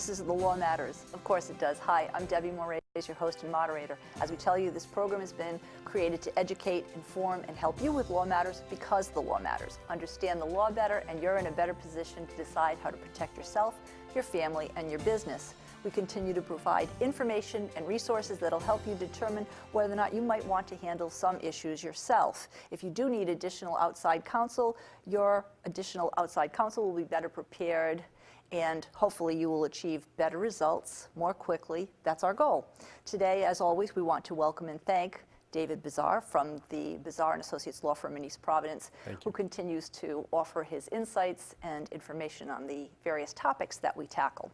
Voices of the Law Matters. Of course it does. Hi, I'm Debbie Moraes, your host and moderator. As we tell you, this program has been created to educate, inform, and help you with law matters because the law matters. Understand the law better, and you're in a better position to decide how to protect yourself, your family, and your business. We continue to provide information and resources that'll help you determine whether or not you might want to handle some issues yourself. If you do need additional outside counsel, your additional outside counsel will be better prepared, and hopefully you will achieve better results more quickly. That's our goal. Today, as always, we want to welcome and thank David Bazar from the Bazar and Associates law firm in East Providence, who continues to offer his insights and information on the various topics that we tackle.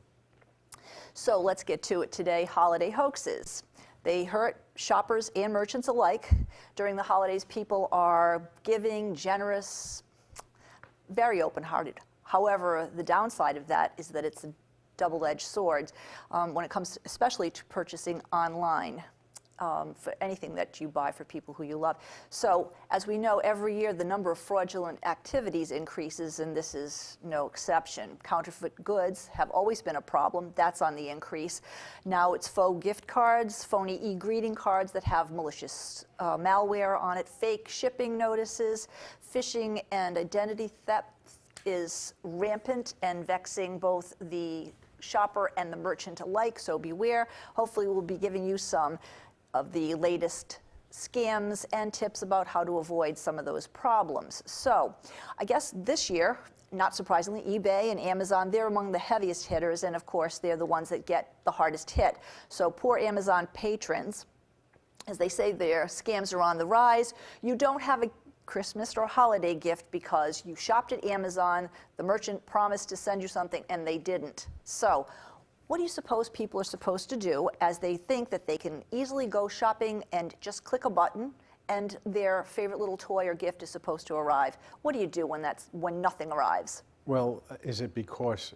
So let's get to it today. Holiday hoaxes. They hurt shoppers and merchants alike. During the holidays, people are giving, generous, very open-hearted. However, the downside of that is that it's a double-edged sword when it comes especially to purchasing online. For anything that you buy for people who you love. So, as we know, every year the number of fraudulent activities increases, and this is no exception. Counterfeit goods have always been a problem. That's on the increase. Now it's faux gift cards, phony e-greeting cards that have malicious malware on it, fake shipping notices, phishing and identity theft is rampant and vexing both the shopper and the merchant alike, so beware. Hopefully we'll be giving you some of the latest scams and tips about how to avoid some of those problems. So I guess this year, not surprisingly, eBay and Amazon, they're among the heaviest hitters, and of course they're the ones that get the hardest hit. So poor Amazon patrons, as they say, their scams are on the rise. You don't have a Christmas or holiday gift because you shopped at Amazon, the merchant promised to send you something and they didn't. So what do you suppose people are supposed to do as they think that they can easily go shopping and just click a button and their favorite little toy or gift is supposed to arrive? What do you do when nothing arrives? Well, is it because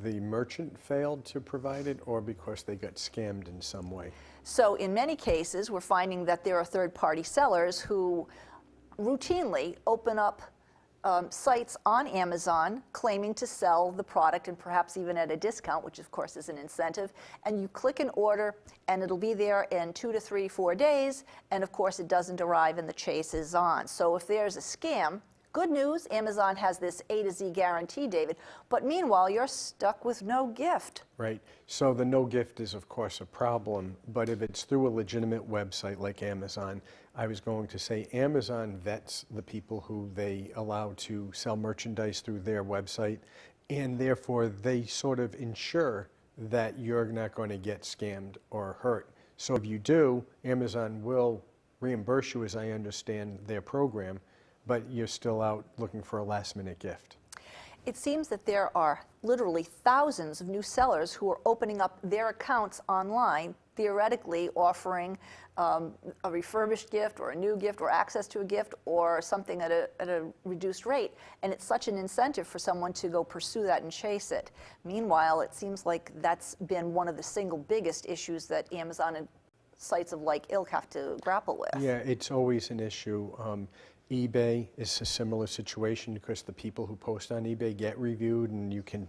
the merchant failed to provide it or because they got scammed in some way? So in many cases, we're finding that there are third-party sellers who routinely open up sites on Amazon claiming to sell the product and perhaps even at a discount, which of course is an incentive, and you click an order and it'll be there in 2 to 3, 4 days, and of course it doesn't arrive and the chase is on. So if there's a scam, good news, Amazon has this A to Z guarantee, David, but meanwhile you're stuck with no gift. Right. So the no gift is of course a problem, but if it's through a legitimate website like Amazon, I was going to say Amazon vets the people who they allow to sell merchandise through their website, and therefore they sort of ensure that you're not going to get scammed or hurt. So if you do, Amazon will reimburse you, as I understand their program, but you're still out looking for a last-minute gift. It seems that there are literally thousands of new sellers who are opening up their accounts online, theoretically offering a refurbished gift or a new gift or access to a gift or something at a reduced rate. And it's such an incentive for someone to go pursue that and chase it. Meanwhile, it seems like that's been one of the single biggest issues that Amazon and sites of like ilk have to grapple with. Yeah, it's always an issue. eBay is a similar situation because the people who post on eBay get reviewed, and you can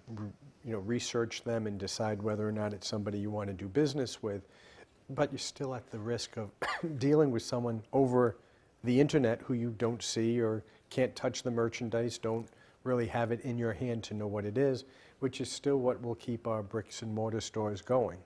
research them and decide whether or not it's somebody you want to do business with. But you're still at the risk of dealing with someone over the internet who you don't see or can't touch the merchandise, don't really have it in your hand to know what it is, which is still what will keep our bricks and mortar stores going.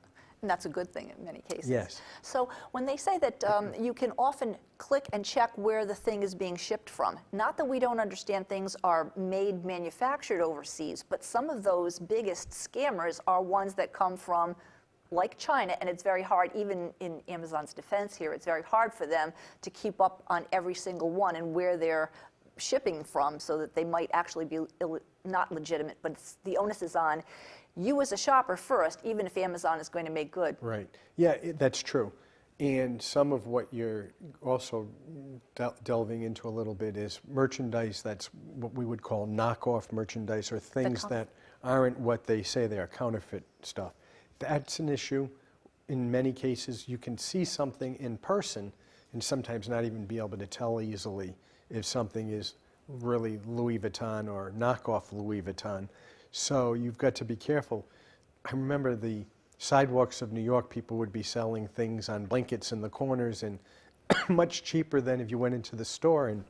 And that's a good thing in many cases. Yes. So when they say that you can often click and check where the thing is being shipped from, not that we don't understand things are manufactured overseas, but some of those biggest scammers are ones that come from like China, and it's very hard, even in Amazon's defense here, it's very hard for them to keep up on every single one and where they're shipping from, so that they might actually be not legitimate, but the onus is on you as a shopper first, even if Amazon is going to make good. Right. Yeah, that's true. And some of what you're also delving into a little bit is merchandise that's what we would call knockoff merchandise, or things that aren't what they say they are, counterfeit stuff. That's an issue. In many cases, you can see something in person and sometimes not even be able to tell easily if something is really Louis Vuitton or knockoff Louis Vuitton. So you've got to be careful. I remember the sidewalks of New York, people would be selling things on blankets in the corners and much cheaper than if you went into the store. And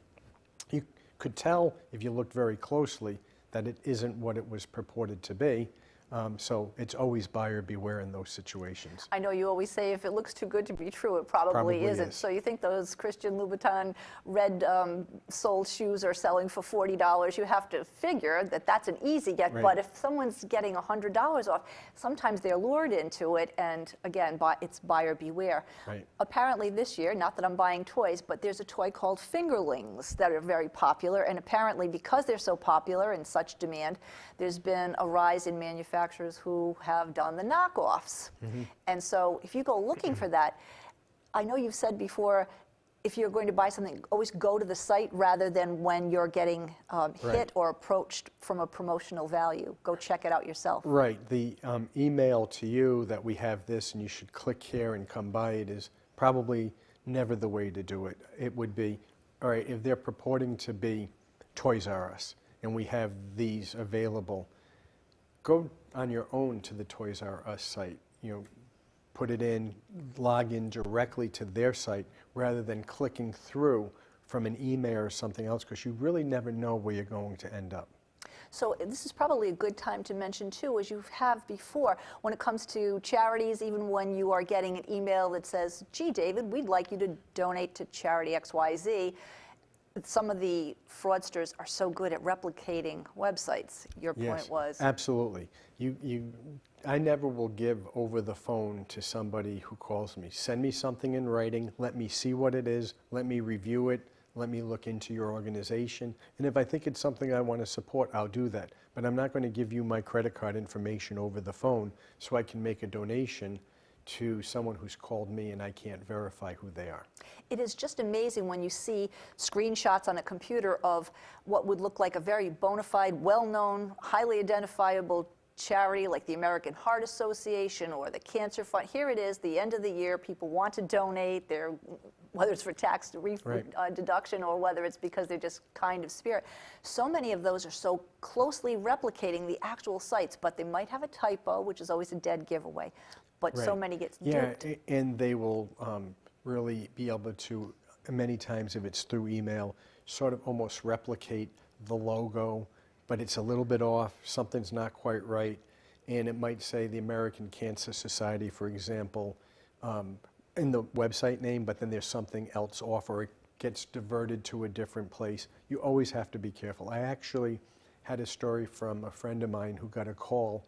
you could tell if you looked very closely that it isn't what it was purported to be. So it's always buyer beware in those situations. I know you always say if it looks too good to be true, it probably isn't. Is. So you think those Christian Louboutin red soled shoes are selling for $40, you have to figure that that's an easy get. Right. But if someone's getting $100 off, sometimes they're lured into it. And again, it's buyer beware. Right. Apparently this year, not that I'm buying toys, but there's a toy called fingerlings that are very popular. And apparently because they're so popular and such demand, there's been a rise in manufacturers who have done the knockoffs. Mm-hmm. And so if you go looking for that, I know you've said before, if you're going to buy something, always go to the site rather than when you're getting hit or approached from a promotional value. Go check it out yourself. Right. The email to you that we have this and you should click here and come buy it is probably never the way to do it. It would be, all right, if they're purporting to be Toys R Us and we have these available, go on your own to the Toys R Us site. Put it in, log in directly to their site rather than clicking through from an email or something else, because you really never know where you're going to end up. So this is probably a good time to mention too, as you have before, when it comes to charities, even when you are getting an email that says, gee, David, we'd like you to donate to charity XYZ. Some of the fraudsters are so good at replicating websites. Your point was. Absolutely. I never will give over the phone to somebody who calls me. Send me something in writing. Let me see what it is. Let me review it. Let me look into your organization. And if I think it's something I want to support, I'll do that. But I'm not going to give you my credit card information over the phone so I can make a donation to someone who's called me and I can't verify who they are. It is just amazing when you see screenshots on a computer of what would look like a very bona fide, well-known, highly identifiable charity like the American Heart Association or the Cancer Fund. Here it is, the end of the year, people want to donate, whether it's for tax deduction or whether it's because they're just kind of spirit. So many of those are so closely replicating the actual sites, but they might have a typo, which is always a dead giveaway. But so many get duped. Yeah, and they will really be able to, many times if it's through email, sort of almost replicate the logo, but it's a little bit off, something's not quite right, and it might say the American Cancer Society, for example, in the website name, but then there's something else off, or it gets diverted to a different place. You always have to be careful. I actually had a story from a friend of mine who got a call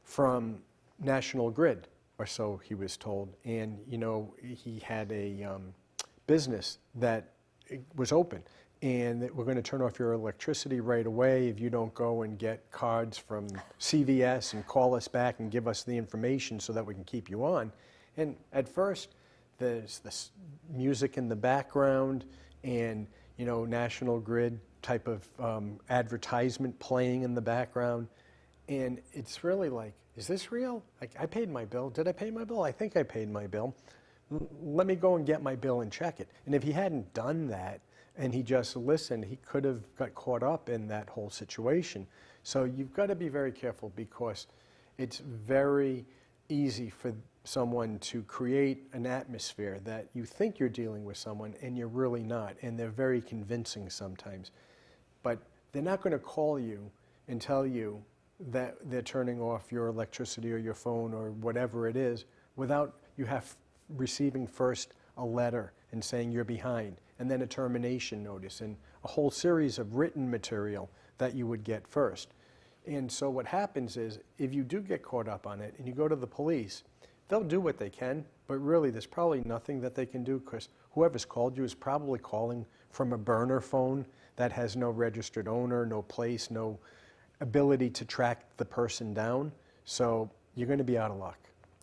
from National Grid, or so he was told, and he had a business that was open, and that we're going to turn off your electricity right away if you don't go and get cards from CVS and call us back and give us the information so that we can keep you on. And at first, there's this music in the background and National Grid type of advertisement playing in the background, and it's really like, is this real? I paid my bill. Did I pay my bill? I think I paid my bill. Let me go and get my bill and check it. And if he hadn't done that and he just listened, he could have got caught up in that whole situation. So you've got to be very careful, because it's very easy for someone to create an atmosphere that you think you're dealing with someone and you're really not. And they're very convincing sometimes. But they're not going to call you and tell you that they're turning off your electricity or your phone or whatever it is without you receiving first a letter and saying you're behind, and then a termination notice and a whole series of written material that you would get first. And so what happens is, if you do get caught up on it and you go to the police, they'll do what they can, but really there's probably nothing that they can do, because whoever's called you is probably calling from a burner phone that has no registered owner, no place, no ability to track the person down. So you're going to be out of luck.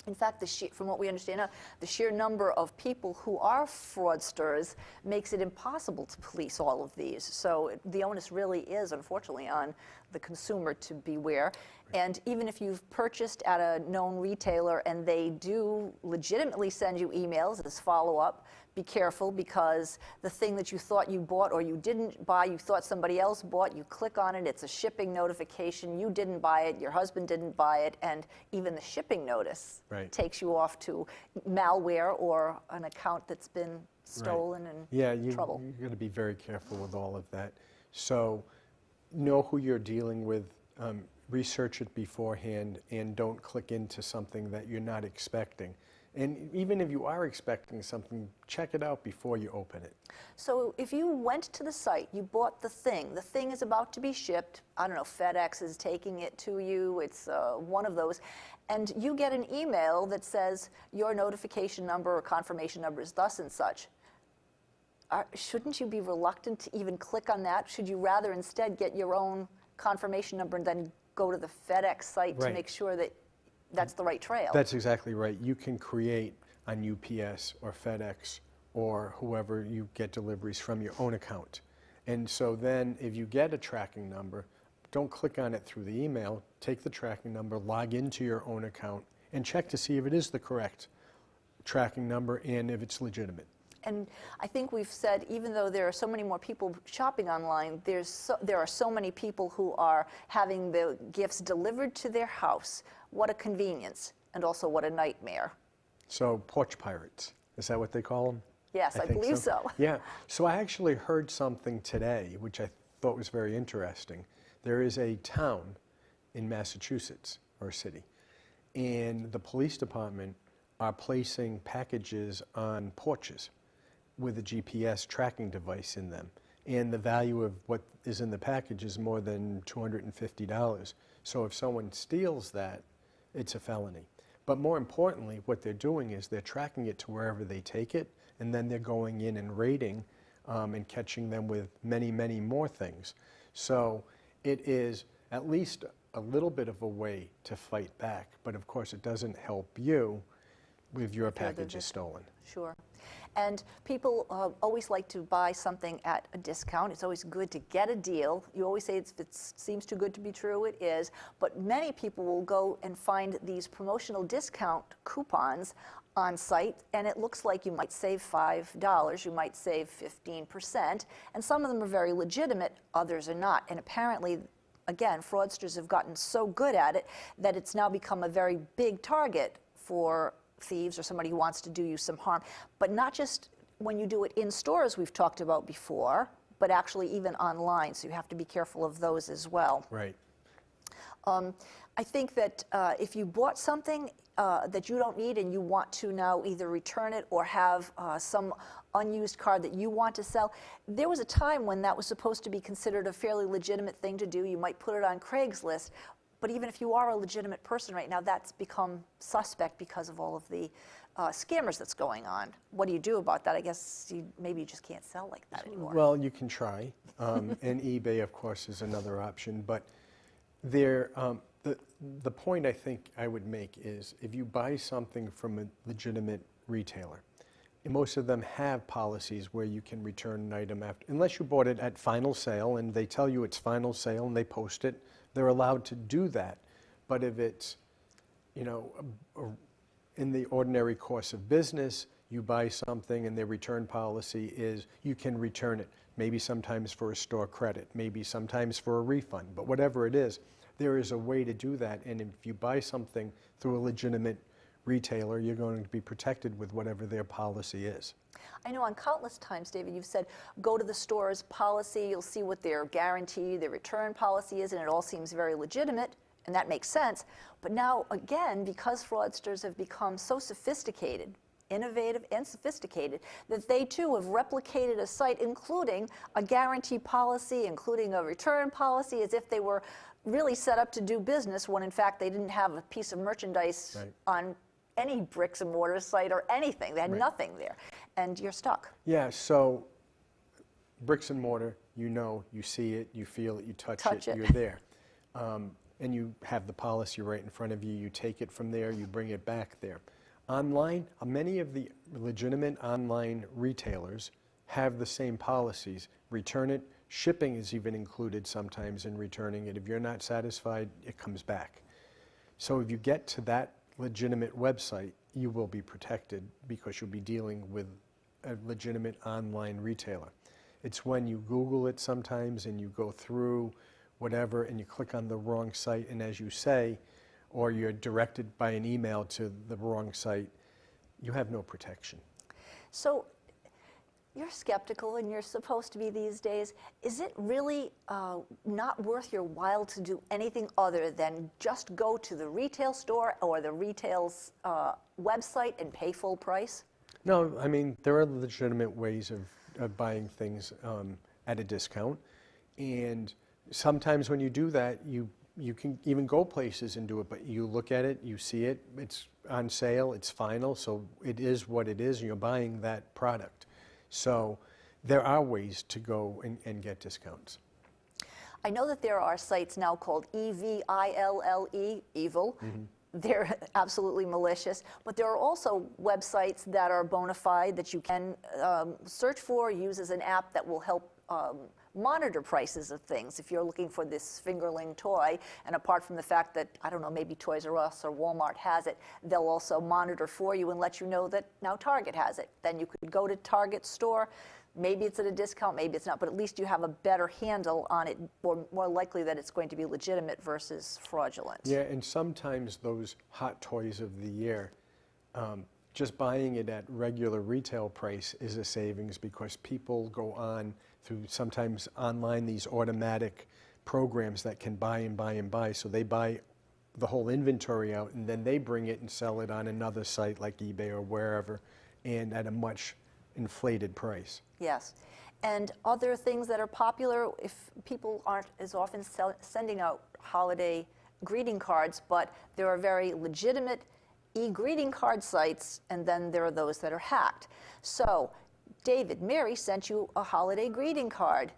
In fact, from what we understand now, the sheer number of people who are fraudsters makes it impossible to police all of these. So the onus really is, unfortunately, on the consumer to beware. And even if you've purchased at a known retailer and they do legitimately send you emails as follow-up, be careful, because the thing that you thought you bought or you didn't buy, you thought somebody else bought, you click on it, it's a shipping notification, you didn't buy it, your husband didn't buy it, and even the shipping notice takes you off to malware or an account that's been stolen and trouble. You're going to be very careful with all of that. So know who you're dealing with, research it beforehand, and don't click into something that you're not expecting. And even if you are expecting something, check it out before you open it. So if you went to the site, you bought the thing is about to be shipped, I don't know, FedEx is taking it to you, it's one of those, and you get an email that says your notification number or confirmation number is thus and such. Shouldn't you be reluctant to even click on that? Should you rather instead get your own confirmation number and then go to the FedEx site to make sure that that's the right trail? That's exactly right. You can create on UPS or FedEx or whoever you get deliveries from your own account. And so then if you get a tracking number, don't click on it through the email. Take the tracking number, log into your own account, and check to see if it is the correct tracking number and if it's legitimate. And I think we've said, even though there are so many more people shopping online, there are so many people who are having the gifts delivered to their house. What a convenience, and also what a nightmare. So Porch Pirates, is that what they call them? Yes, I believe so. Yeah. So I actually heard something today, which I thought was very interesting. There is a town in Massachusetts, or a city, and the police department are placing packages on porches with a GPS tracking device in them. And the value of what is in the package is more than $250. So if someone steals that, it's a felony. But more importantly, what they're doing is they're tracking it to wherever they take it, and then they're going in and raiding and catching them with many, many more things. So it is at least a little bit of a way to fight back, but of course it doesn't help you if your package is stolen. Sure. And people always like to buy something at a discount. It's always good to get a deal. You always say it seems too good to be true. It is. But many people will go and find these promotional discount coupons on site, and it looks like you might save $5, you might save 15%, and some of them are very legitimate, others are not. And apparently, again, fraudsters have gotten so good at it that it's now become a very big target for thieves or somebody who wants to do you some harm. But not just when you do it in stores, we've talked about before, but actually even online, so you have to be careful of those as well. Right. I think that if you bought something that you don't need and you want to now either return it or have some unused card that you want to sell, there was a time when that was supposed to be considered a fairly legitimate thing to do. You might put it on Craigslist. But even if you are a legitimate person right now, that's become suspect because of all of the scammers that's going on. What do you do about that? I guess maybe you just can't sell like that anymore. Well, you can try. And eBay, of course, is another option. But the point I think I would make is if you buy something from a legitimate retailer, and most of them have policies where you can return an item after, unless you bought it at final sale and they tell you it's final sale and they post it, they're allowed to do that. But if it's, in the ordinary course of business, you buy something and their return policy is you can return it, maybe sometimes for a store credit, maybe sometimes for a refund, but whatever it is, there is a way to do that. And if you buy something through a legitimate retailer, you're going to be protected with whatever their policy is. I know on countless times, David, you've said, go to the store's policy, you'll see what their guarantee, their return policy is, and it all seems very legitimate, and that makes sense. But now, again, because fraudsters have become so sophisticated, innovative and sophisticated, that they too have replicated a site, including a guarantee policy, including a return policy, as if they were really set up to do business, when in fact they didn't have a piece of merchandise on any bricks and mortar site or anything. They had nothing there. And you're stuck. Yeah, so bricks and mortar, you see it, you feel it, you touch it, you're there. And you have the policy right in front of you. You take it from there, you bring it back there. Online, many of the legitimate online retailers have the same policies. Return it, Shipping is even included sometimes in returning it. If you're not satisfied, it comes back. So if you get to that legitimate website, you will be protected because you'll be dealing with a legitimate online retailer. It's when you Google it sometimes and you go through whatever and you click on the wrong site, and as you say, or you're directed by an email to the wrong site, you have no protection. So you're skeptical, and you're supposed to be these days. Is it really not worth your while to do anything other than just go to the retail store or the retail's website and pay full price? No, I mean, there are legitimate ways of buying things at a discount. And sometimes when you do that, you can even go places and do it, but you look at it, you see it, it's on sale, it's final, so it is what it is, and you're buying that product. So there are ways to go and get discounts. I know that there are sites now called EVILLE, evil. They're absolutely malicious, but there are also websites that are bona fide that you can search for, use as an app that will help monitor prices of things. If you're looking for this fingerling toy, and apart from the fact that, I don't know, maybe Toys R Us or Walmart has it, they'll also monitor for you and let you know that now Target has it. Then you could go to Target's store. Maybe it's at a discount, maybe it's not, but at least you have a better handle on it, or more likely that it's going to be legitimate versus fraudulent. Yeah, and sometimes those hot toys of the year, just buying it at regular retail price is a savings because people go on through sometimes online these automatic programs that can buy and buy and buy. So they buy the whole inventory out and then they bring it and sell it on another site like eBay or wherever, and at a much inflated price. Yes. And other things that are popular, if people aren't as often sending out holiday greeting cards, but there are very legitimate e-greeting card sites, and then there are those that are hacked. So, David, Mary sent you a holiday greeting card.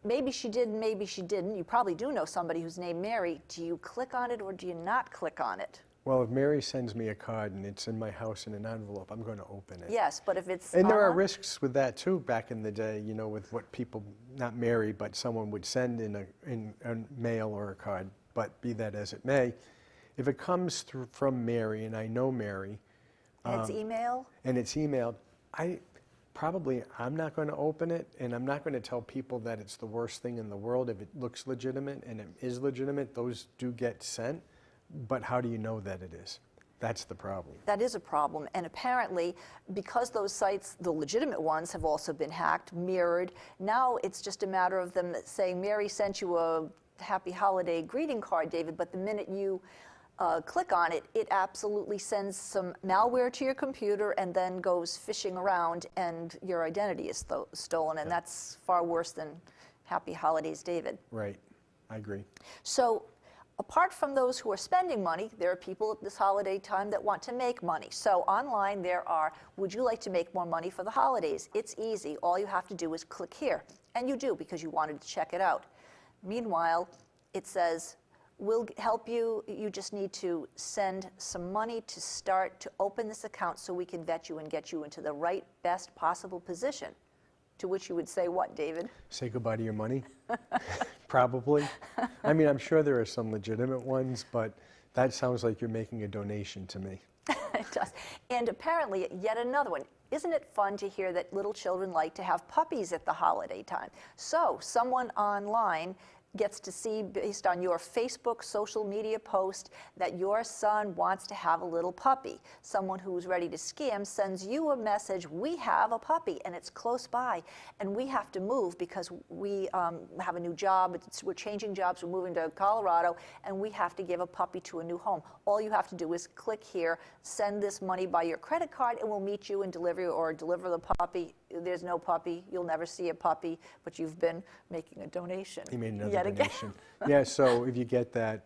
Maybe she did, maybe she didn't. You probably do know somebody who's named Mary. Do you click on it or do you not click on it? Well, if Mary sends me a card and it's in my house in an envelope, I'm going to open it. Yes, but if it's And there are risks with that too back in the day, you know, with what people, not Mary, but someone would send in a mail or a card. But be that as it may, if it comes through from Mary, and I know Mary. And it's email? And it's emailed, I'm not going to open it, and I'm not going to tell people that it's the worst thing in the world. If it looks legitimate and it is legitimate, those do get sent. But how do you know that it is? That's the problem. That is a problem. And apparently, because those sites, the legitimate ones, have also been hacked, mirrored, now it's just a matter of them saying, Mary sent you a happy holiday greeting card, David, but the minute you click on it, it absolutely sends some malware to your computer and then goes fishing around and your identity is stolen. And that's far worse than happy holidays, David. Right. I agree. So apart from those who are spending money, there are people at this holiday time that want to make money. So online there are, would you like to make more money for the holidays? It's easy. All you have to do is click here. And you do because you wanted to check it out. Meanwhile, it says, we'll help you. You just need to send some money to start to open this account so we can vet you and get you into the right, best possible position. To which you would say what, David? Say goodbye to your money? Probably. I mean, I'm sure there are some legitimate ones, but that sounds like you're making a donation to me. It does. And apparently, yet another one. Isn't it fun to hear that little children like to have puppies at the holiday time? So someone online gets to see, based on your Facebook social media post, that your son wants to have a little puppy. Someone who's ready to scam sends you a message, we have a puppy, and it's close by, and we have to move because we have a new job, we're changing jobs, we're moving to Colorado, and we have to give a puppy to a new home. All you have to do is click here, send this money by your credit card, and we'll meet you and deliver the puppy. There's no puppy, you'll never see a puppy, but you've been making a donation. He made another donation. Yeah, so if you get that,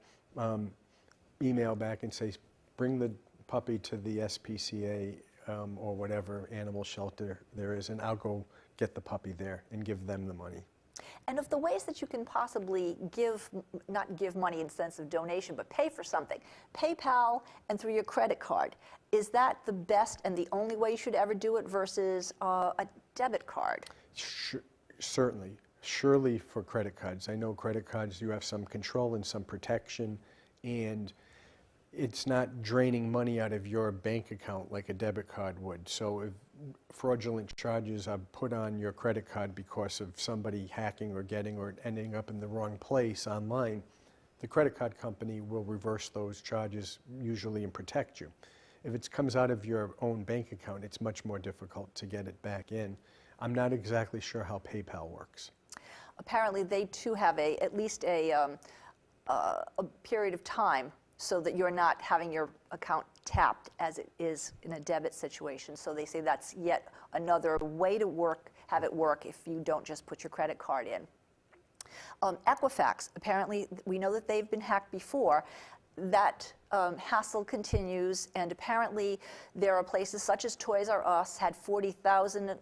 email back and say, bring the puppy to the SPCA or whatever animal shelter there is, and I'll go get the puppy there and give them the money. And of the ways that you can possibly give, not give money in the sense of donation, but pay for something, PayPal and through your credit card, is that the best and the only way you should ever do it versus a debit card? Certainly. Surely for credit cards. I know credit cards, you have some control and some protection, and it's not draining money out of your bank account like a debit card would. So if fraudulent charges are put on your credit card because of somebody hacking or getting or ending up in the wrong place online, the credit card company will reverse those charges usually and protect you. If it comes out of your own bank account, it's much more difficult to get it back in. I'm not exactly sure how PayPal works. Apparently, they too have at least a period of time so that you're not having your account tapped as it is in a debit situation. So they say that's yet another way to have it work if you don't just put your credit card in. Equifax, apparently, we know that they've been hacked before. That hassle continues, and apparently there are places such as Toys R Us had 40,000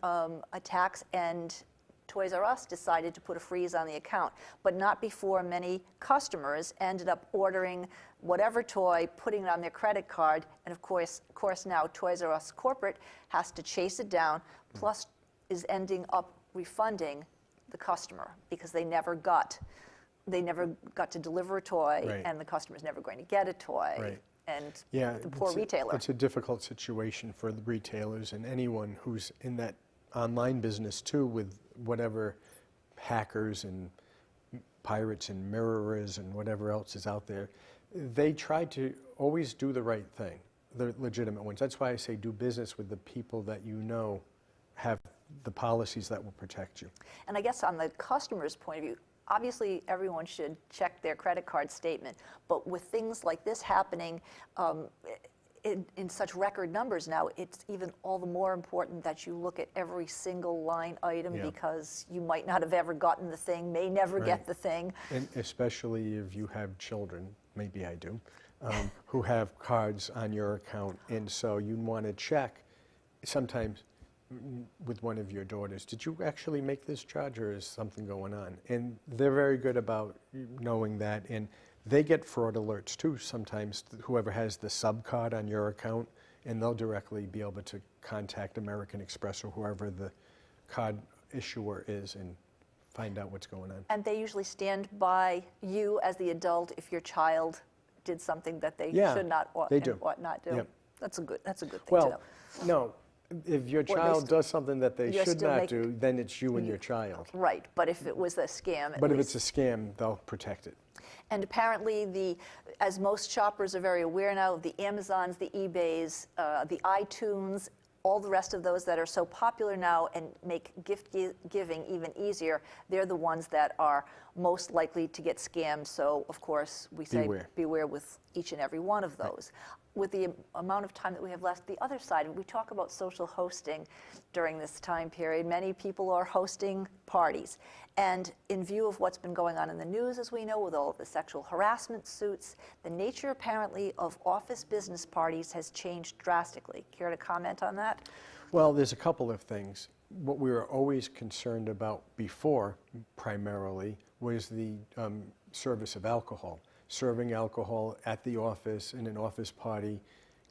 attacks, and Toys R Us decided to put a freeze on the account, but not before many customers ended up ordering whatever toy, putting it on their credit card, and of course now Toys R Us corporate has to chase it down, plus is ending up refunding the customer because they never got to deliver a toy, Right. and the customer's never going to get a toy. Right. And Yeah, the poor retailer. It's a difficult situation for the retailers and anyone who's in that online business too, with whatever hackers and pirates and mirrorers and whatever else is out there. They try to always do the right thing, the legitimate ones. That's why I say do business with the people that you know have the policies that will protect you. And I guess on the customer's point of view, obviously everyone should check their credit card statement, but with things like this happening in such record numbers now, it's even all the more important that you look at every single line item, Yeah. because you might not have ever gotten the thing, may never Right. get the thing. And especially if you have children, maybe I do, who have cards on your account. And so you want to check sometimes with one of your daughters, did you actually make this charge or is something going on? And they're very good about knowing that. And they get fraud alerts too sometimes, whoever has the sub card on your account, and they'll directly be able to contact American Express or whoever the card issuer is and find out what's going on. And they usually stand by you as the adult if your child did something that they Yeah, should not they do. ought not do. Yep. That's a good thing to know. Well, no, if your they child does something that they you're should still not making- do, then it's you and your child. Right, but if it was a scam, at But if least. it's a scam, they'll protect it. And apparently, as most shoppers are very aware now, the Amazons, the eBays, the iTunes, all the rest of those that are so popular now and make gift giving even easier, they're the ones that are most likely to get scammed. So, of course, we say beware with each and every one of those. With the amount of time that we have left, the other side, we talk about social hosting during this time period. Many people are hosting parties. And in view of what's been going on in the news, as we know, with all of the sexual harassment suits, the nature apparently of office business parties has changed drastically. Care to comment on that? Well, there's a couple of things. What we were always concerned about before, primarily, was the service of alcohol. Serving alcohol at the office in an office party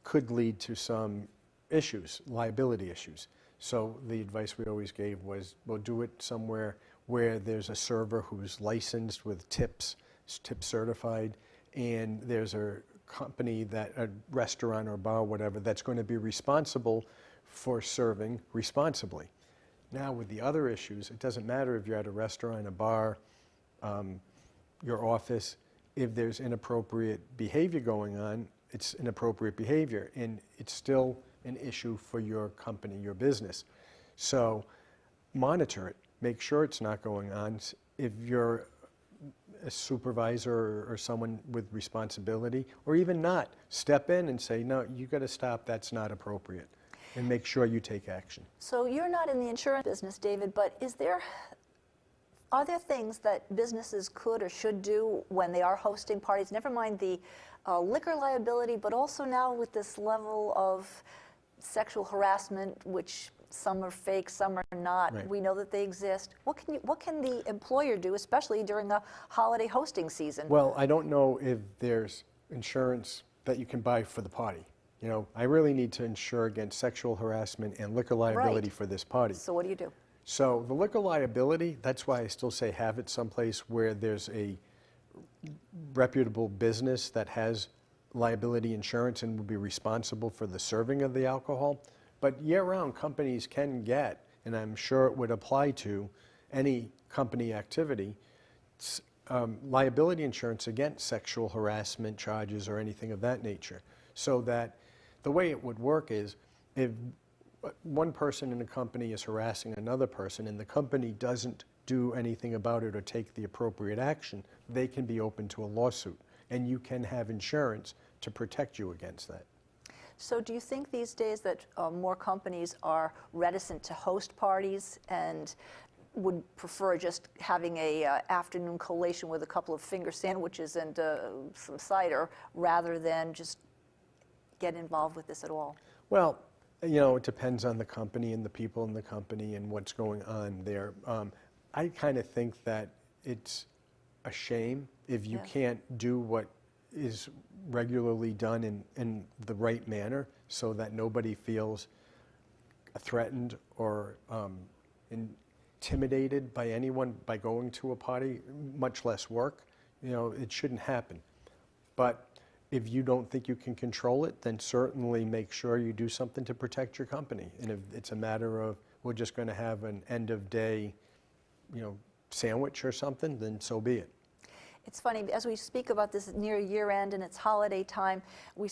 could lead to some issues, liability issues. So the advice we always gave was, well, do it somewhere where there's a server who's licensed with tips, tip certified, and there's a company, a restaurant or bar, whatever, that's going to be responsible for serving responsibly. Now with the other issues, it doesn't matter if you're at a restaurant, a bar, your office. If there's inappropriate behavior going on, it's inappropriate behavior, and it's still an issue for your company, your business. So monitor it. Make sure it's not going on. If you're a supervisor or someone with responsibility, or even not, step in and say, no, you got to stop, that's not appropriate, and make sure you take action. So you're not in the insurance business, David, but are there things that businesses could or should do when they are hosting parties? Never mind the liquor liability, but also now with this level of sexual harassment, which some are fake, some are not. Right. We know that they exist. What can the employer do, especially during a holiday hosting season? Well, I don't know if there's insurance that you can buy for the party. I really need to insure against sexual harassment and liquor liability for this party. So what do you do? So the liquor liability, that's why I still say have it someplace where there's a reputable business that has liability insurance and will be responsible for the serving of the alcohol. But year-round, companies can get, and I'm sure it would apply to any company activity, liability insurance against sexual harassment charges or anything of that nature. So that the way it would work is if one person in a company is harassing another person and the company doesn't do anything about it or take the appropriate action, they can be open to a lawsuit, and you can have insurance to protect you against that. So do you think these days that more companies are reticent to host parties and would prefer just having a afternoon collation with a couple of finger sandwiches and some cider rather than just get involved with this at all? Well, you know, it depends on the company and the people in the company and what's going on there. I kind of think that it's a shame if you can't do what is regularly done in the right manner so that nobody feels threatened or intimidated by anyone by going to a party, much less work. You know, it shouldn't happen. But if you don't think you can control it, then certainly make sure you do something to protect your company. And if it's a matter of we're just going to have an end of day, you know, sandwich or something, then so be it. It's funny, as we speak about this near year end and it's holiday time, we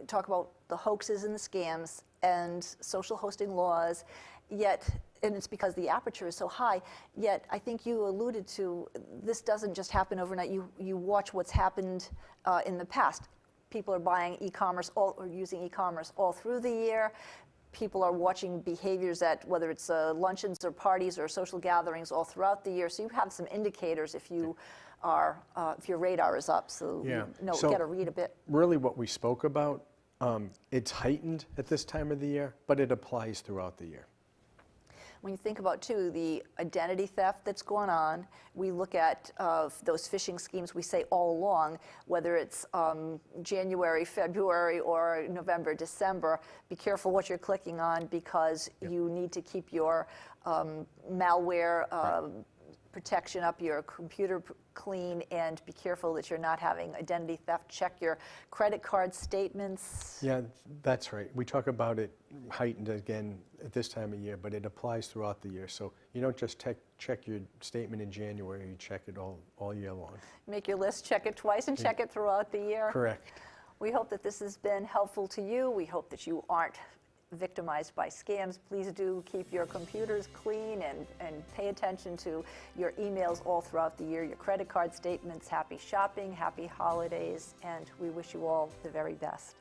talk about the hoaxes and the scams and social hosting laws, yet, and it's because the aperture is so high, yet I think you alluded to, this doesn't just happen overnight. You watch what's happened in the past. People are buying e-commerce or using e-commerce all through the year. People are watching behaviors at whether it's luncheons or parties or social gatherings all throughout the year. So you have some indicators if you are, if your radar is up, so you know, So get to read a bit. really what we spoke about, it's heightened at this time of the year, but it applies throughout the year. When you think about, too, the identity theft that's going on, we look at those phishing schemes we say all along, whether it's January, February, or November, December, be careful what you're clicking on because you need to keep your malware protection up, your computer clean, and be careful that you're not having identity theft. Check your credit card statements. Yeah, that's right. We talk about it heightened again at this time of year, but it applies throughout the year. So you don't just check your statement in January, you check it all year long. Make your list, check it twice, and check it throughout the year. Correct. We hope that this has been helpful to you. We hope that you aren't victimized by scams. Please do keep your computers clean and pay attention to your emails all throughout the year, your credit card statements. Happy shopping, happy holidays, and we wish you all the very best.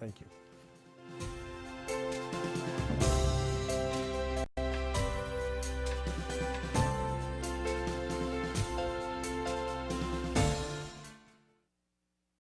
Thank you.